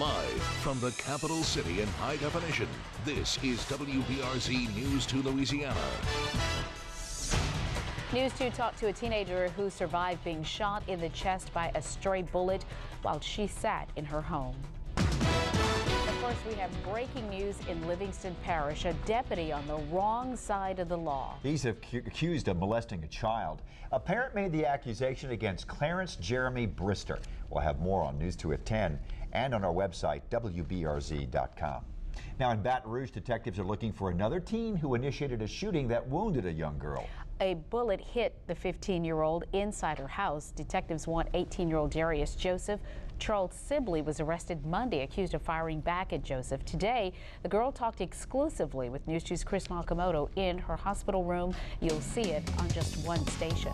Live from the capital city in high definition, this is WBRZ News 2 Louisiana. News 2 talked to a teenager who survived being shot in the chest by a stray bullet while she sat in her home. Of course, we have breaking news in Livingston Parish. A deputy on the wrong side of the law. He's accused of molesting a child. A parent made the accusation against Clarence Jeremy Brister. We'll have more on News 2 at 10 and on our website, WBRZ.com. Now in Baton Rouge, detectives are looking for another teen who initiated a shooting that wounded a young girl. A bullet hit the 15-year-old inside her house. Detectives want 18-year-old Darius Joseph. Charles Sibley was arrested Monday, accused of firing back at Joseph. Today, the girl talked exclusively with News 2's Chris Malcomoto in her hospital room. You'll see it on just one station.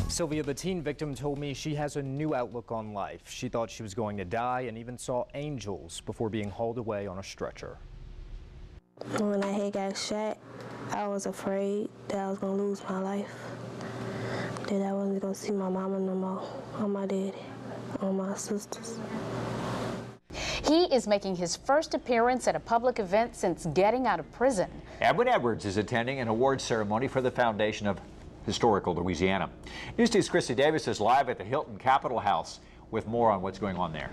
Sylvia, the teen victim, told me she has a new outlook on life. She thought she was going to die and even saw angels before being hauled away on a stretcher. When I had got shot, I was afraid that I was going to lose my life, that I wasn't going to see my mama no more, or my daddy, or my sisters. He is making his first appearance at a public event since getting out of prison. Edwin Edwards is attending an awards ceremony for the Foundation of Historical Louisiana. News 2's Christy Davis is live at the Hilton Capitol House with more on what's going on there.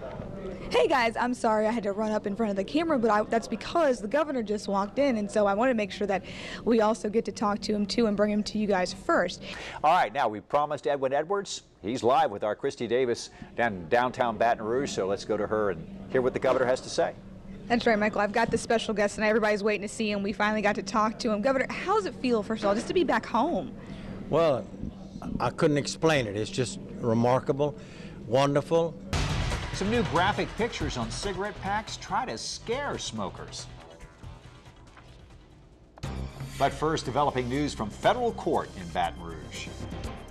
Hey guys, I'm sorry I had to run up in front of the camera, but that's because the governor just walked in, and so I want to make sure that we also get to talk to him too and bring him to you guys first. All right, now we promised Edwin Edwards. He's live with our Christy Davis down in downtown Baton Rouge, so let's go to her and hear what the governor has to say. That's right, Michael. I've got the special guest, and everybody's waiting to see him. We finally got to talk to him. Governor, how does it feel, first of all, just to be back home? Well, I couldn't explain it. It's just remarkable, wonderful. Some new graphic pictures on cigarette packs try to scare smokers. But first, developing news from federal court in Baton Rouge.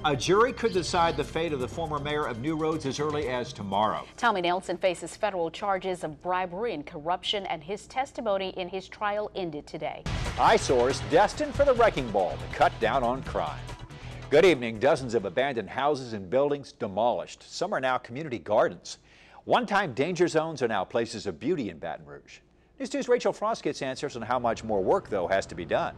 A jury could decide the fate of the former mayor of New Roads as early as tomorrow. Tommy Nelson faces federal charges of bribery and corruption, and his testimony in his trial ended today. Eyesores destined for the wrecking ball to cut down on crime. Good evening. Dozens of abandoned houses and buildings demolished. Some are now community gardens. One-time danger zones are now places of beauty in Baton Rouge. News 2's Rachel Frost gets answers on how much more work, though, has to be done.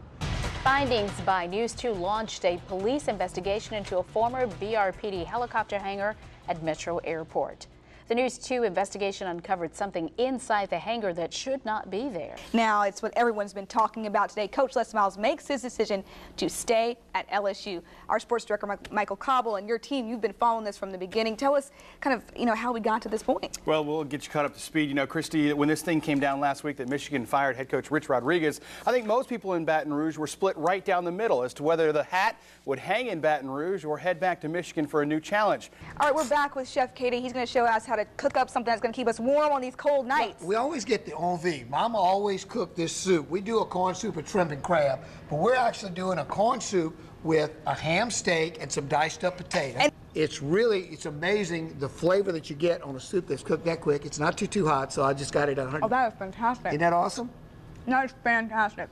Findings by News 2 launched a police investigation into a former BRPD helicopter hangar at Metro Airport. The News 2 investigation uncovered something inside the hangar that should not be there. Now, it's what everyone's been talking about today. Coach Les Miles makes his decision to stay at LSU. Our sports director, Michael Cobble, and your team, you've been following this from the beginning. Tell us kind of, how we got to this point. Well, we'll get you caught up to speed. Christy, when this thing came down last week that Michigan fired head coach Rich Rodriguez, I think most people in Baton Rouge were split right down the middle as to whether the hat would hang in Baton Rouge or head back to Michigan for a new challenge. All right, we're back with Chef Katie. He's going to show us how to cook up something that's going to keep us warm on these cold nights. We always get the envie. Mama always cooked this soup. We do a corn soup with shrimp and crab, but we're actually doing a corn soup with a ham steak and some diced up potatoes. And it's amazing the flavor that you get on a soup that's cooked that quick. It's not too hot, so I just got it at 100. Oh, that is fantastic. Isn't that awesome? That's fantastic.